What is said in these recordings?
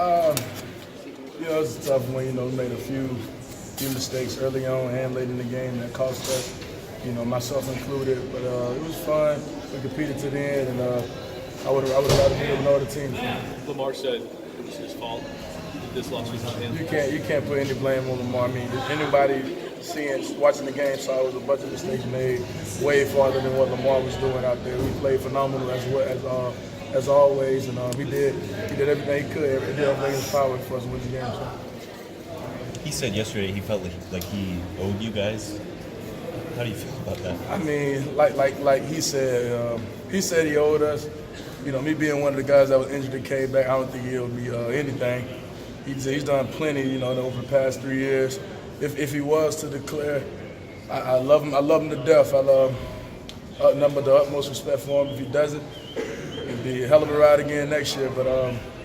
Um, it's a tough one. We made a few mistakes early on and late in the game that cost us. Myself included. But it was fun. We competed to the end, and I would have rather been with another team. Lamar said it was his fault. This loss was on him. You can't put any blame on Lamar. I mean, anybody watching the game saw it was a bunch of mistakes made way farther than what Lamar was doing out there. We played phenomenal as always, and he did everything he could. He did everything in his power for us to win the game. So. He said yesterday he felt like he owed you guys. How do you feel about that? I mean, like he said he owed us. Me being one of the guys that was injured and came back, I don't think he owed me anything. He's done plenty, over the past 3 years. If he was to declare, I love him. I love him to death. I love the utmost respect for him. If he doesn't, it'd be a hell of a ride again next year. But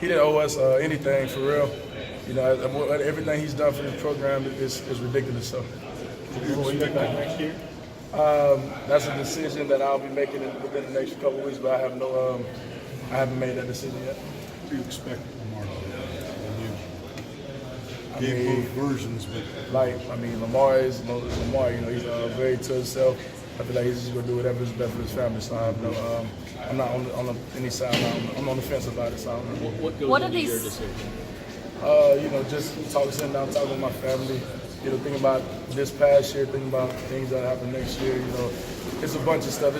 he didn't owe us anything for real. Everything he's done for this program is ridiculous. So. Will you be back next year? That's a decision that I'll be making within the next couple of weeks, but I haven't made that decision yet. What do you expect Lamar to do? You gave both versions, but Lamar is Lamar. He's very to himself. I feel like he's just gonna do whatever is best for his family. So I'm not on any side. I'm on the fence about it. So I don't know. What goes into your decision? Just sitting down, talking with my family. Thinking about this past year, thinking about things that happen next year. It's a bunch of stuff.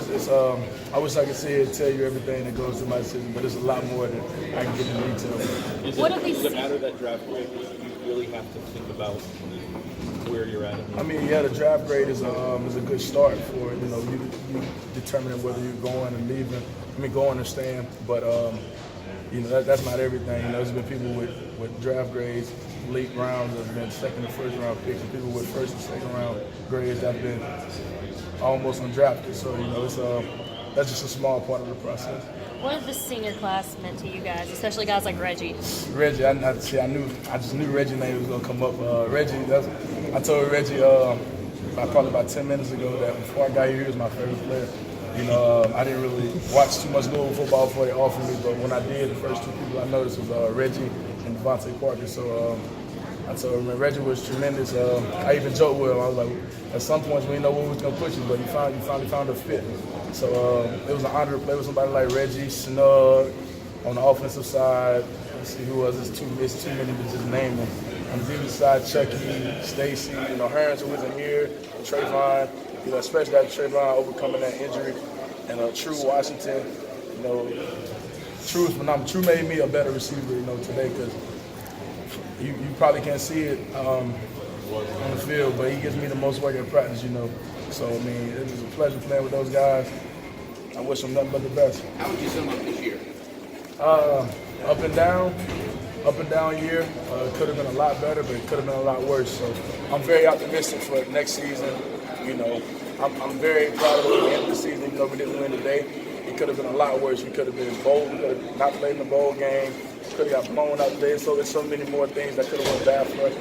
I wish I could sit here and tell you everything that goes to my decision, but there's a lot more that I can get in detail. Does it matter that draft grade? You really have to think about where you're at. The draft grade is a good start for it. You determining whether you're going and leaving. Going or staying, but that's not everything. There's been people with draft grades, late rounds that have been second and first round picks, and people with first and second round grades that have been almost undrafted. So that's just a small part of the process. What has the senior class meant to you guys, especially guys like Reggie? Reggie, I just knew Reggie's name was gonna come up. Reggie, I told Reggie probably about 10 minutes ago that before I got here, he was my favorite player. I didn't really watch too much Louisville football before they offered me, but when I did, the first two people I noticed was Reggie and Devontae Parker. So I told him, man, Reggie was tremendous. I even joked with him. I was like, at some points we didn't know where we was gonna put you, but you finally found a fit. So it was an honor to play with somebody like Reggie, Snug on the offensive side. Let's see who else. It's too many to just name them. On the defensive side, Chucky, Stacy, Hearns who wasn't here, Trayvon. Especially that Trayvon overcoming that injury, and True Washington. True made me a better receiver, today because you probably can't see it on the field, but he gives me the most work at practice, So it was a pleasure playing with those guys. I wish them nothing but the best. How would you sum up this year? Up and down year. It could have been a lot better, but it could have been a lot worse. So I'm very optimistic for next season. I'm very proud of the end of the season. We didn't win today. It could have been a lot worse. We could have been bold. We could have not played in the bowl game. Could have got blown out today. So there's so many more things that could have went bad for us.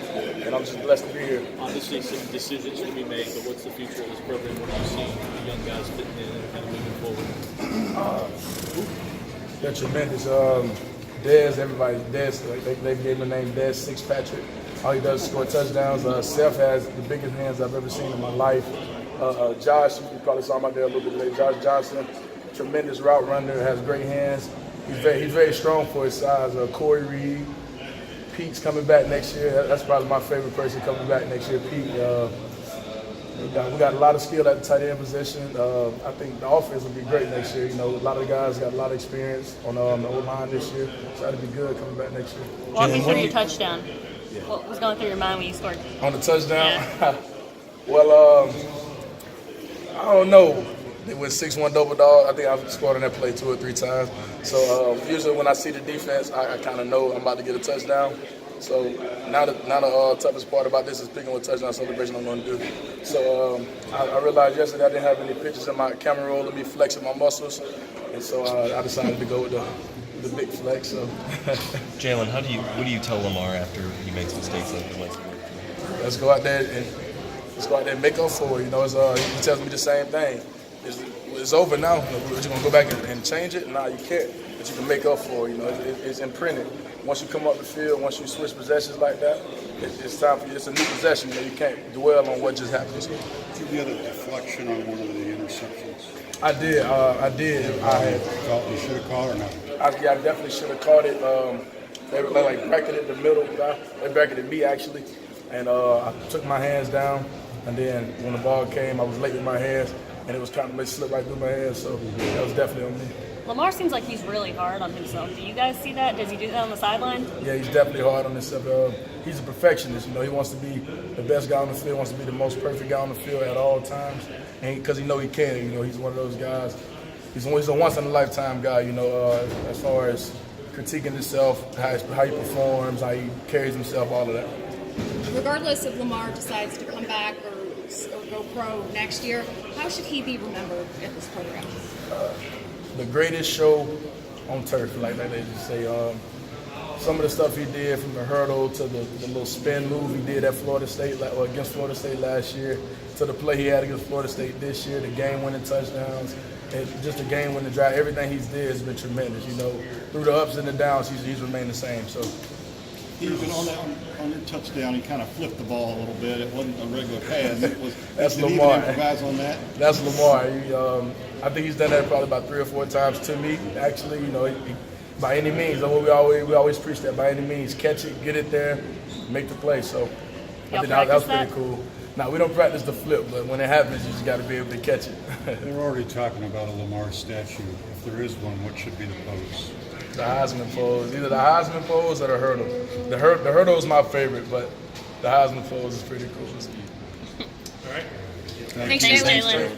And I'm just blessed to be here. Obviously, some decisions to be made, but what's the future of this program? What do you see the young guys fitting in and kind of moving forward? They're tremendous. Dez, everybody, Dez, they gave him the name Dez Six Patrick. All he does is score touchdowns. Seth has the biggest hands I've ever seen in my life. Josh, you probably saw him out there a little bit today. Josh Johnson, tremendous route runner, has great hands. He's very strong for his size. Corey Reed, Pete's coming back next year. That's probably my favorite person coming back next year. Pete. We got a lot of skill at the tight end position. I think the offense will be great next year. A lot of the guys got a lot of experience on the O-line this year. So that'll be good coming back next year. Walk me through your touchdown. What was going through your mind when you scored? On the touchdown? Yeah. Well, I don't know. It was 6-1 double dog. I think I've scored on that play 2 or 3 times. So usually when I see the defense, I kind of know I'm about to get a touchdown. So now the toughest part about this is picking what touchdown celebration I'm going to do. So I realized yesterday I didn't have any pictures in my camera roll of me flexing my muscles. And so I decided to go with the big flex. So. Jaylen, what do you tell Lamar after he makes mistakes like the ones? Let's go out there and make up for it. He tells me the same thing. It's over now. We're just gonna go back and change it. Nah, you can't. that you can make up for. You know, it's imprinted. Once you come up the field, once you switch possessions like that, it's time for you. It's a new possession. You know, you can't dwell on what just happened. Did you get a deflection on one of the interceptions? I did. I had. You should have caught or not? I definitely should have caught it. They like bracketed the middle. They bracketed me actually, and I took my hands down. And then when the ball came, I was late with my hands, and it was kind of slip right through my hands. So that was definitely on me. Lamar seems like he's really hard on himself. Do you guys see that? Does he do that on the sideline? Yeah, he's definitely hard on himself. He's a perfectionist. You know, he wants to be the best guy on the field, wants to be the most perfect guy on the field at all times, and because he know he can. You know, he's one of those guys. He's a once-in-a-lifetime guy. You know, as far as critiquing himself, how he performs, how he carries himself, all of that. Regardless if Lamar decides to come back or go pro next year, how should he be remembered at this program? The greatest show on turf, like they just say. Some of the stuff he did, from the hurdle to the little spin move he did at Florida State, against Florida State last year, to the play he had against Florida State this year, the game-winning touchdowns, and just the game-winning drive. Everything he's did has been tremendous. You know, through the ups and the downs, he's remained the same. So. Even on your touchdown, he kind of flipped the ball a little bit. It wasn't a regular pass. It was. That's Lamar. Lamar. Improvise on that. That's Lamar. I think he's done that probably about 3 or 4 times to me. Actually, you know, by any means. We always preach that. By any means, catch it, get it there, make the play. So I think that was pretty cool. Now we don't practice the flip, but when it happens, you just got to be able to catch it. They're already talking about a Lamar statue. If there is one, what should be the pose? The Heisman pose, either the Heisman pose or the hurdle. The hurdle is my favorite, but the Heisman pose is pretty cool. Thanks, Thanks, Jaylen. Jaylen.